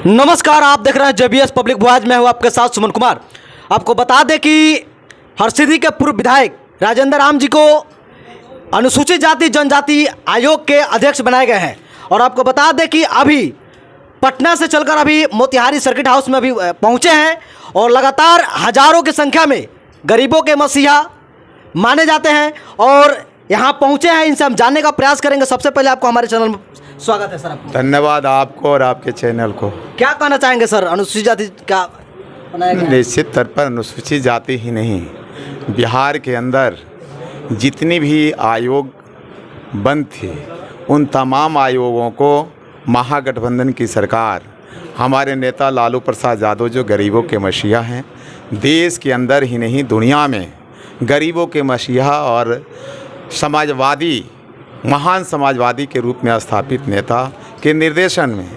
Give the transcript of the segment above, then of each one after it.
नमस्कार, आप देख रहे हैं जेबीएस पब्लिक वॉइस। मैं हूं आपके साथ सुमन कुमार। आपको बता दें कि हरसिद्धि के पूर्व विधायक राजेंद्र राम जी को अनुसूचित जाति जनजाति आयोग के अध्यक्ष बनाए गए हैं। और आपको बता दें कि अभी पटना से चलकर अभी मोतिहारी सर्किट हाउस में अभी पहुंचे हैं और लगातार हजारों की संख्या में गरीबों के मसीहा माने जाते हैं और यहाँ पहुंचे हैं। इनसे हम जानने का प्रयास करेंगे। सबसे पहले आपको हमारे चैनल में स्वागत है सर। आपको धन्यवाद, आपको और आपके चैनल को। क्या कहना चाहेंगे सर, अनुसूचित जाति क्या बनाया गया है? निश्चित तौर पर अनुसूचित जाति ही नहीं, बिहार के अंदर जितनी भी आयोग बंद थे उन तमाम आयोगों को महागठबंधन की सरकार, हमारे नेता लालू प्रसाद यादव जो गरीबों के मसीहा हैं, देश के अंदर ही नहीं दुनिया में गरीबों के मसीहा और समाजवादी, महान समाजवादी के रूप में स्थापित नेता के निर्देशन में,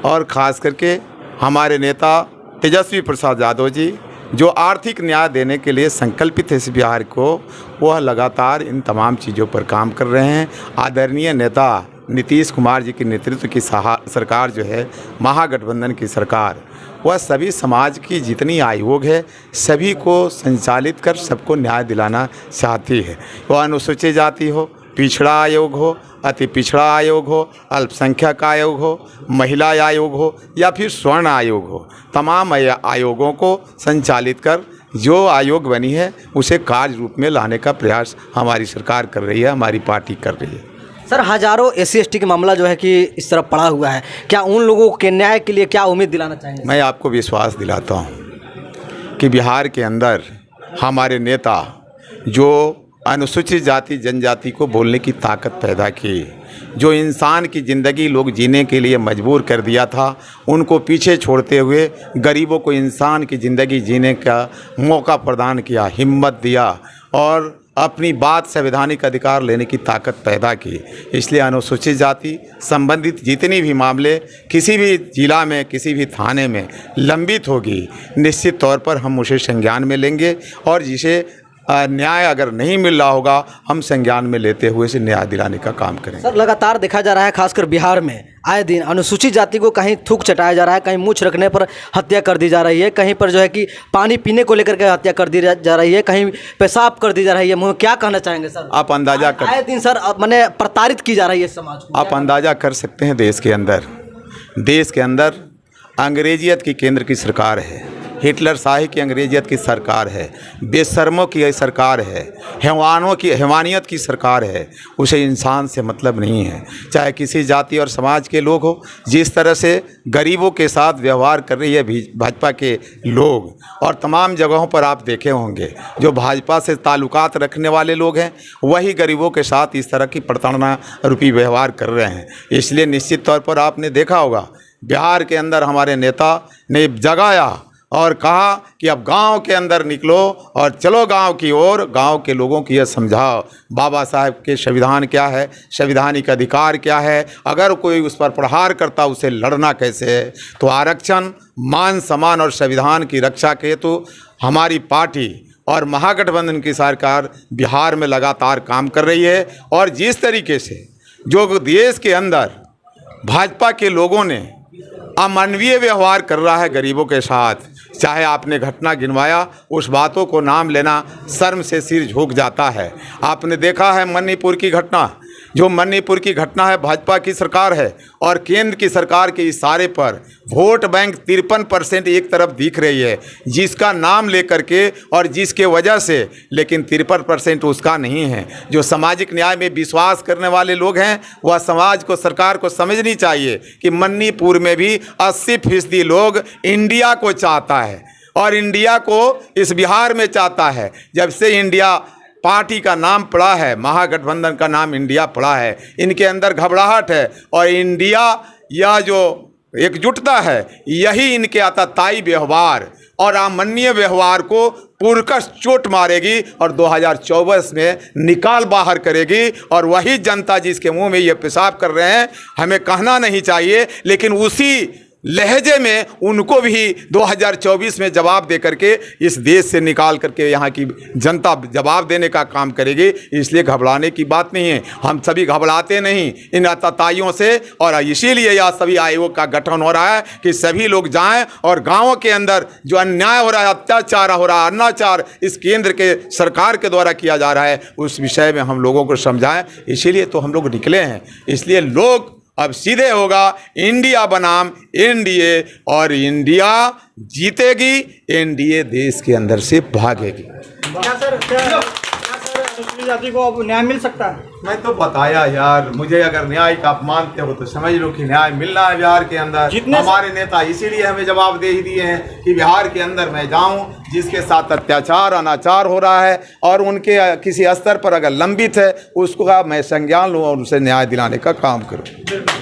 और ख़ास करके हमारे नेता तेजस्वी प्रसाद यादव जी जो आर्थिक न्याय देने के लिए संकल्पित है इस बिहार को, वह लगातार इन तमाम चीज़ों पर काम कर रहे हैं। आदरणीय नेता नीतीश कुमार जी के नेतृत्व की सरकार जो है, महागठबंधन की सरकार, वह सभी समाज की जितनी आयोग है सभी को संचालित कर सबको न्याय दिलाना चाहती है। वह अनुसूचित जाति हो, पिछड़ा आयोग हो, अति पिछड़ा आयोग हो, अल्पसंख्यक आयोग हो, महिला आयोग हो या फिर स्वर्ण आयोग हो, तमाम आयोगों को संचालित कर जो आयोग बनी है उसे कार्य रूप में लाने का प्रयास हमारी सरकार कर रही है, हमारी पार्टी कर रही है। सर, हजारों SC/ST का मामला जो है कि इस तरफ पड़ा हुआ है, क्या उन लोगों के न्याय के लिए क्या उम्मीद दिलाना चाहेंगे? मैं आपको विश्वास दिलाता हूँ कि बिहार के अंदर हमारे नेता जो अनुसूचित जाति जनजाति को बोलने की ताकत पैदा की, जो इंसान की ज़िंदगी लोग जीने के लिए मजबूर कर दिया था, उनको पीछे छोड़ते हुए गरीबों को इंसान की ज़िंदगी जीने का मौका प्रदान किया, हिम्मत दिया और अपनी बात संवैधानिक अधिकार लेने की ताकत पैदा की। इसलिए अनुसूचित जाति संबंधित जितनी भी मामले किसी भी जिला में, किसी भी थाने में लंबित होगी, निश्चित तौर पर हम उसे संज्ञान में लेंगे और जिसे न्याय अगर नहीं मिल रहा होगा हम संज्ञान में लेते हुए इसे न्याय दिलाने का काम करेंगे। सर, लगातार देखा जा रहा है, खासकर बिहार में आए दिन अनुसूचित जाति को कहीं थूक चटाया जा रहा है, कहीं मूछ रखने पर हत्या कर दी जा रही है, कहीं पर जो है कि पानी पीने को लेकर के हत्या कर दी जा रही है, कहीं पेशाब कर दी जा रही है। मुझे क्या कहना चाहेंगे सर? आप अंदाजा कर, आए दिन सर मैंने प्रताड़ित की जा रही है समाज को। आप अंदाजा कर सकते हैं देश के अंदर अंग्रेजियत की केंद्र की सरकार है, हिटलर शाही की अंग्रेजियत की सरकार है, बेशर्मों की सरकार है, हैवानियत की सरकार है। उसे इंसान से मतलब नहीं है, चाहे किसी जाति और समाज के लोग हो। जिस तरह से गरीबों के साथ व्यवहार कर रही है भाजपा के लोग, और तमाम जगहों पर आप देखे होंगे जो भाजपा से ताल्लुकात रखने वाले लोग हैं वही गरीबों के साथ इस तरह की प्रताड़ना रूपी व्यवहार कर रहे हैं। इसलिए निश्चित तौर पर आपने देखा होगा बिहार के अंदर हमारे नेता ने जगाया और कहा कि अब गांव के अंदर निकलो और चलो गांव की ओर, गांव के लोगों को यह समझाओ बाबा साहब के संविधान क्या है, संवैधानिक अधिकार क्या है, अगर कोई उस पर प्रहार करता उसे लड़ना कैसे है। तो आरक्षण, मान सम्मान और संविधान की रक्षा के हेतु हमारी पार्टी और महागठबंधन की सरकार बिहार में लगातार काम कर रही है। और जिस तरीके से जो देश के अंदर भाजपा के लोगों ने अमानवीय व्यवहार कर रहा है गरीबों के साथ, चाहे आपने घटना गिनवाया, उस बातों को नाम लेना शर्म से सिर झुक जाता है। आपने देखा है मणिपुर की घटना, जो मणिपुर की घटना है भाजपा की सरकार है और केंद्र की सरकार के इशारे पर वोट बैंक 53% एक तरफ दिख रही है जिसका नाम लेकर के और जिसके वजह से, लेकिन 53% उसका नहीं है। जो सामाजिक न्याय में विश्वास करने वाले लोग हैं वह समाज को, सरकार को समझनी चाहिए कि मणिपुर में भी 80% लोग इंडिया को चाहता है और इंडिया को इस बिहार में चाहता है। जब से इंडिया पार्टी का नाम पड़ा है, महागठबंधन का नाम इंडिया पड़ा है, इनके अंदर घबराहट है और इंडिया या जो एकजुटता है यही इनके आतताई व्यवहार और अमानवीय व्यवहार को पुरकस चोट मारेगी और 2024 में निकाल बाहर करेगी। और वही जनता जिसके मुंह में ये पेशाब कर रहे हैं, हमें कहना नहीं चाहिए लेकिन उसी लहजे में उनको भी 2024 में जवाब दे करके इस देश से निकाल करके यहाँ की जनता जवाब देने का काम करेगी। इसलिए घबराने की बात नहीं है, हम सभी घबराते नहीं इन आतताइयों से। और इसीलिए यह सभी आयोग का गठन हो रहा है कि सभी लोग जाएं और गाँवों के अंदर जो अन्याय हो रहा है, अत्याचार हो रहा है, अनाचार इस केंद्र के सरकार के द्वारा किया जा रहा है, उस विषय में हम लोगों को समझाएं। इसीलिए तो हम लोग निकले हैं। इसलिए लोग अब सीधे होगा इंडिया बनाम एनडीए, और इंडिया जीतेगी, एनडीए देश के अंदर से भागेगी। क्या सर अनुसूचित जाति को अब न्याय मिल सकता है? मैं तो बताया यार, मुझे अगर न्याय का आप मानते हो तो समझ लो कि न्याय मिलना है बिहार के अंदर। हमारे नेता इसीलिए हमें जवाब दे ही दिए हैं कि बिहार के अंदर मैं जाऊं, जिसके साथ अत्याचार अनाचार हो रहा है और उनके किसी स्तर पर अगर लंबित है उसको मैं संज्ञान लूँ और उसे न्याय दिलाने का काम करूँ।